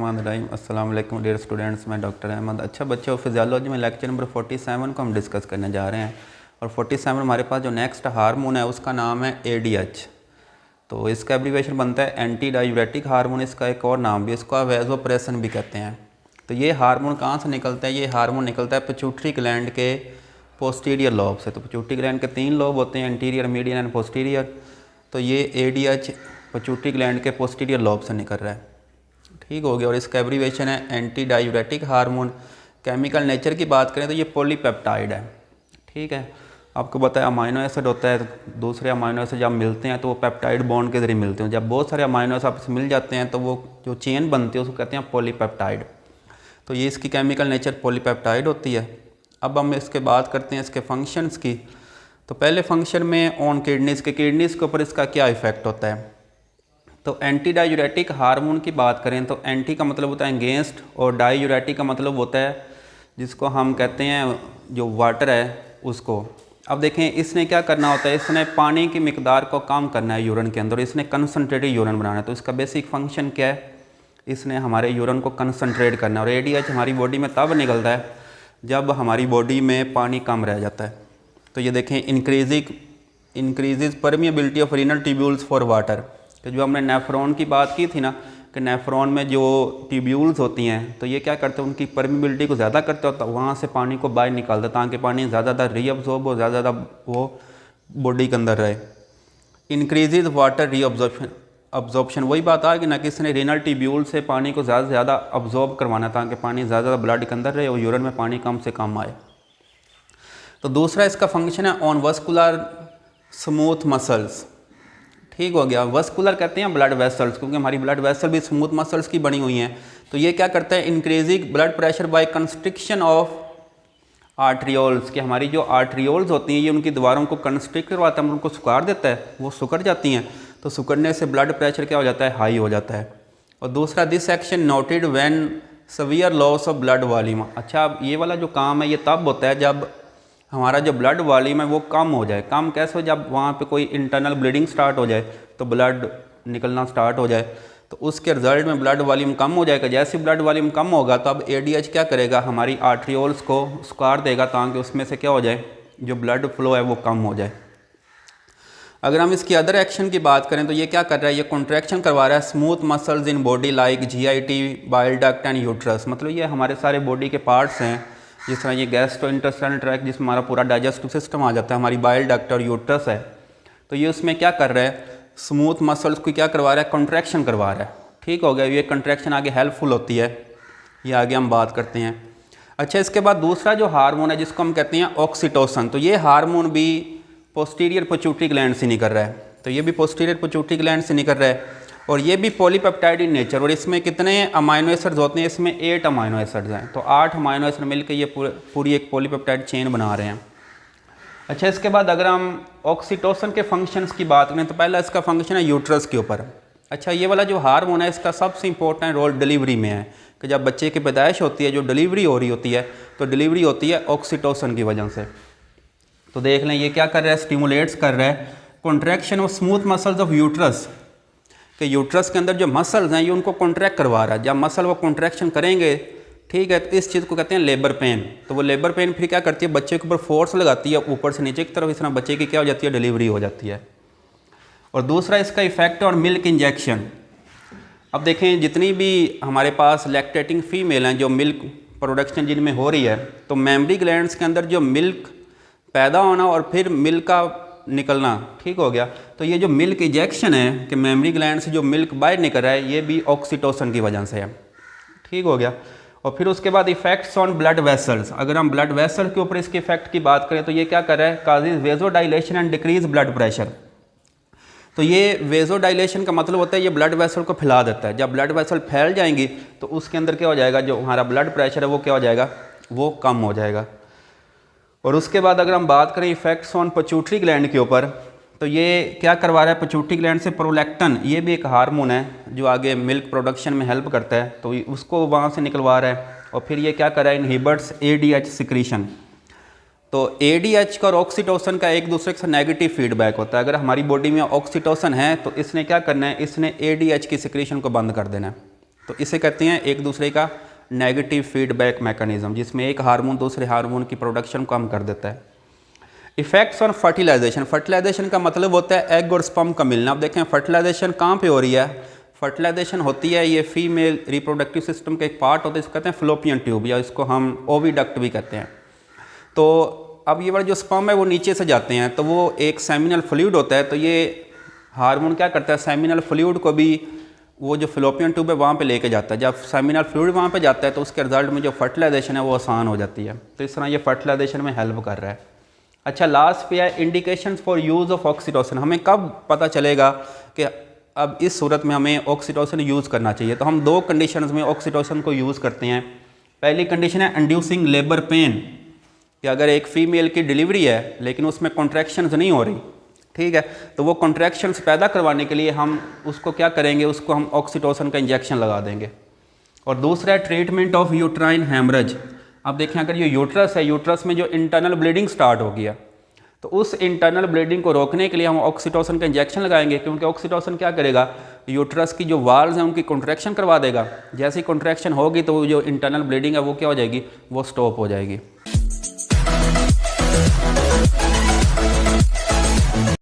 बिस्मिल्लाहिर्रहमानिर्रहीम। अस्सलाम वालेकुम डियर स्टूडेंट्स, मैं डॉक्टर अहमद। अच्छा बच्चों, फिजियोलॉजी में लेक्चर नंबर 47 को हम डिस्कस करने जा रहे हैं और 47 हमारे पास जो नेक्स्ट हार्मोन है उसका नाम है ADH। तो इसका एब्रीविएशन बनता है एंटी डायूरेटिक हार्मोन। इसका एक और नाम भी, इसको वैसोप्रेसिन भी कहते हैं। तो ये हार्मोन कहाँ से निकलता है? ये हार्मोन निकलता है पिट्यूटरी ग्लैंड के पोस्टीरियर लोब से। तो पिट्यूटरी ग्लैंड के 3 लोब होते हैं, एंटीरियर, मीडियन एंड पोस्टीरियर। तो ये ADH पिट्यूटरी ग्लैंड के पोस्टीरियर लोब से निकल रहा है। ठीक हो गया। और इसका एब्रीविएशन है anti diuretic hormone. Chemical nature की बात करें तो ये पॉलीपेप्टाइड है। ठीक है, आपको पता है अमाइनो एसिड होता है, दूसरे अमाइनो एसिड जब मिलते हैं तो वो पेप्टाइड बॉन्ड के जरिए मिलते हैं। जब बहुत सारे अमाइनो एसिड आपस में मिल जाते हैं तो वो जो चेन बनती है उसको कहते हैं पॉलीपेप्टाइड। तो ये इसकी केमिकल नेचर पॉलीपेप्टाइड होती है। अब हम इसके बात करते हैं इसके फंक्शंस की। तो पहले फंक्शन में ऑन किडनीज़ के ऊपर इसका क्या इफेक्ट होता है? तो एंटी डायूरेटिक हार्मोन की बात करें तो एंटी का मतलब होता है अगेंस्ट और डायूरेटिक का मतलब होता है जिसको हम कहते हैं जो वाटर है उसको। अब देखें इसने क्या करना होता है, इसने पानी की मिकदार को कम करना है यूरिन के अंदर, इसने कंसनट्रेटेड यूरिन बनाना है। तो इसका बेसिक फंक्शन क्या है? इसने हमारे यूरिन को कंसनट्रेट करना है। और ADH हमारी बॉडी में तब निकलता है जब हमारी बॉडी में पानी कम रह जाता है। तो ये देखें increases permeability of renal tubules for water. तो जो हमने नेफ्रॉन की बात की थी ना कि नेफ्रॉन में जो ट्यूब्यूल्स होती हैं तो ये क्या करते हैं, उनकी परमिबिलिटी को ज़्यादा करते होता है, वहाँ से पानी को बाहर निकालता ताकि पानी ज़्यादा रीअब्जॉर्ब हो, ज़्यादा वो बॉडी के अंदर रहे। इंक्रीजेज वाटर रीअब्जॉर्प्शन, वही बात आ गई ना कि इसने रीनल ट्यूब्यूल से पानी को ज़्यादा से ज़्यादा अब्जॉर्ब करवाना ताकि पानी ज़्यादा ब्लड के अंदर रहे और यूरिन में पानी कम से कम आए। तो दूसरा इसका फंक्शन है ऑन वस्कुलर स्मूथ मसल्स। ठीक हो गया। वस्कुलर कहते हैं ब्लड वेसल्स, क्योंकि हमारी ब्लड वेसल भी स्मूथ मसल्स की बनी हुई हैं। तो ये क्या करता है, increasing blood pressure by constriction of arterioles, कि हमारी जो आर्ट्रियोल्स होती हैं ये उनकी दीवारों को कंस्ट्रिक्ट करवाता है, उनको सुखाड़ देता है, वो सुकड़ जाती हैं। तो सुकड़ने से ब्लड प्रेशर क्या हो जाता है, हाई हो जाता है। और दूसरा, this action noted when severe loss of blood volume. अच्छा, अब ये वाला जो काम है ये तब होता है जब हमारा जो ब्लड वॉल्यूम है वो कम हो जाए। कम कैसे हो? जब वहाँ पे कोई इंटरनल ब्लीडिंग स्टार्ट हो जाए तो ब्लड निकलना स्टार्ट हो जाए, तो उसके रिजल्ट में ब्लड वॉल्यूम कम हो जाएगा। जैसे ब्लड वॉल्यूम कम होगा तो अब ADH क्या करेगा, हमारी आर्ट्रियोल्स को सुखाड़ देगा ताकि उसमें से क्या हो जाए, जो ब्लड फ्लो है वो कम हो जाए। अगर हम इसकी अदर एक्शन की बात करें तो ये क्या कर रहा है, ये कॉन्ट्रैक्शन करवा रहा है smooth muscles in body like GIT, bile duct and uterus. मतलब ये हमारे सारे बॉडी के पार्ट्स हैं, जिस तरह ये गैस्ट्रोइंटेस्टाइनल ट्रैक्ट जिसमें हमारा पूरा डाइजेस्टिव सिस्टम आ जाता है, हमारी बाइल डक्ट और यूट्रस है। तो ये उसमें क्या कर रहा है, स्मूथ मसल्स को क्या करवा रहा है, कॉन्ट्रैक्शन करवा रहा है। ठीक हो गया। ये कॉन्ट्रैक्शन आगे हेल्पफुल होती है, ये आगे हम बात करते हैं। अच्छा, इसके बाद दूसरा जो हार्मोन है जिसको हम कहते हैं ऑक्सीटोसिन। तो ये हार्मोन भी पोस्टीरियर पिट्यूटरी ग्लैंड से निकल रहा है। तो ये भी पोस्टीरियर पिट्यूटरी ग्लैंड से निकल रहा है और ये भी पॉलीपेप्टाइड इन नेचर। और इसमें कितने अमाइनो एसिड्स होते हैं? इसमें 8 अमाइनो एसिड्स हैं। तो 8 अमाइनो एसिड मिलकर ये पूरी एक पॉलीपेप्टाइड चेन बना रहे हैं। अच्छा, इसके बाद अगर हम ऑक्सीटोसिन के फंक्शंस की बात करें तो पहला इसका फंक्शन है यूट्रस के ऊपर। अच्छा, ये वाला जो हार्मोन है इसका सबसे इंपॉर्टेंट रोल डिलीवरी में है कि जब बच्चे की पैदाइश होती है, जो डिलीवरी हो रही होती है, तो डिलीवरी होती है ऑक्सीटोसिन की वजह से। तो देख लें ये क्या कर रहा है, स्टिमुलेट्स कर रहा है contraction of smooth muscles of uterus, कि यूट्रस के अंदर जो मसल्स हैं ये उनको कॉन्ट्रैक्ट करवा रहा है। जब मसल वो कॉन्ट्रैक्शन करेंगे, ठीक है, तो इस चीज़ को कहते हैं लेबर पेन। तो वो लेबर पेन फिर क्या करती है, बच्चे के ऊपर फोर्स लगाती है ऊपर से नीचे की तरफ, इस तरह बच्चे की क्या हो जाती है, डिलीवरी हो जाती है। और दूसरा इसका इफेक्ट और मिल्क इंजेक्शन। अब देखें जितनी भी हमारे पास लैक्टेटिंग फीमेल हैं जो मिल्क प्रोडक्शन जिनमें हो रही है, तो मेमरी ग्लैंड्स के अंदर जो मिल्क पैदा होना और फिर मिल्क का निकलना, ठीक हो गया। तो ये जो मिल्क इंजेक्शन है कि मेमरी ग्लैंड से जो मिल्क बाहर निकल रहा है ये भी ऑक्सीटोसिन की वजह से है। ठीक हो गया। और फिर उसके बाद इफेक्ट्स ऑन ब्लड वेसल्स। अगर हम ब्लड वेसल के ऊपर इसके इफेक्ट की बात करें तो ये क्या कर रहा है, causes vasodilation and decrease blood pressure. तो ये वेजोडाइलेशन का मतलब होता है ये ब्लड वेसल को फैला देता है। जब ब्लड वेसल फैल जाएंगी तो उसके अंदर क्या हो जाएगा, जो हमारा ब्लड प्रेशर है वो क्या हो जाएगा, वो कम हो जाएगा। और उसके बाद अगर हम बात करें इफेक्ट्स ऑन पिट्यूटरी ग्लैंड के ऊपर, तो ये क्या करवा रहा है, पिट्यूटरी ग्लैंड से प्रोलैक्टिन, ये भी एक हार्मोन है जो आगे मिल्क प्रोडक्शन में हेल्प करता है, तो उसको वहाँ से निकलवा रहा है। और फिर ये क्या कर रहा है, इनहिबिट्स ADH सिक्रीशन। तो ADH का और ऑक्सीटोसिन का एक दूसरे के साथ नेगेटिव फीडबैक होता है। अगर हमारी बॉडी में ऑक्सीटोसिन है तो इसने क्या करना है, इसने ADH की सिक्रीशन को बंद कर देना है। तो इसे कहते हैं एक दूसरे का नेगेटिव फीडबैक मैकेनिज्म, जिसमें एक हार्मोन दूसरे हार्मोन की प्रोडक्शन को कम कर देता है। इफेक्ट्स ऑन फर्टिलाइजेशन, फर्टिलाइजेशन का मतलब होता है एग और स्पर्म का मिलना। अब देखें फर्टिलाइजेशन कहाँ पे हो रही है, फर्टिलाइजेशन होती है ये फीमेल रिप्रोडक्टिव सिस्टम का एक पार्ट होता है, इसको कहते हैं फ्लोपियन ट्यूब, या इसको हम ओविडक्ट भी कहते हैं। तो अब ये वाले जो स्पर्म है वो नीचे से जाते हैं, तो वो एक सेमिनल फ्लूइड होता है, तो ये हार्मोन क्या करता है, सेमिनल फ्लूइड को भी वो जो फ्लोपियन ट्यूब है वहाँ पे लेके जाता है। जब सेमिनल फ्लूइड वहाँ पे जाता है तो उसके रिजल्ट में जो फर्टिलाइजेशन है वो आसान हो जाती है। तो इस तरह ये फर्टिलाइजेशन में हेल्प कर रहा है। अच्छा, लास्ट पे है indications for use of oxytocin. हमें कब पता चलेगा कि अब इस सूरत में हमें ऑक्सीटोसिन यूज़ करना चाहिए? तो हम दो कंडीशंस में ऑक्सीटोसिन को यूज़ करते हैं। पहली कंडीशन है इंड्यूसिंग लेबर पेन, कि अगर एक फ़ीमेल की डिलीवरी है लेकिन उसमें कॉन्ट्रैक्शंस नहीं हो रही, ठीक है, तो वो कॉन्ट्रैक्शंस पैदा करवाने के लिए हम उसको क्या करेंगे, उसको हम ऑक्सीटोसिन का इंजेक्शन लगा देंगे। और दूसरा है ट्रीटमेंट ऑफ यूट्राइन हैमरेज। अब देखें अगर ये यूट्रस है, यूट्रस में जो इंटरनल ब्लीडिंग स्टार्ट हो गया, तो उस इंटरनल ब्लीडिंग को रोकने के लिए हम ऑक्सीटोसिन का इंजेक्शन लगाएंगे, क्योंकि ऑक्सीटोसिन क्या करेगा, यूट्रस की जो वाल्स हैं उनकी कॉन्ट्रैक्शन करवा देगा। जैसे ही कॉन्ट्रैक्शन होगी तो जो इंटरनल ब्लीडिंग है वो क्या हो जाएगी, वो स्टॉप हो जाएगी।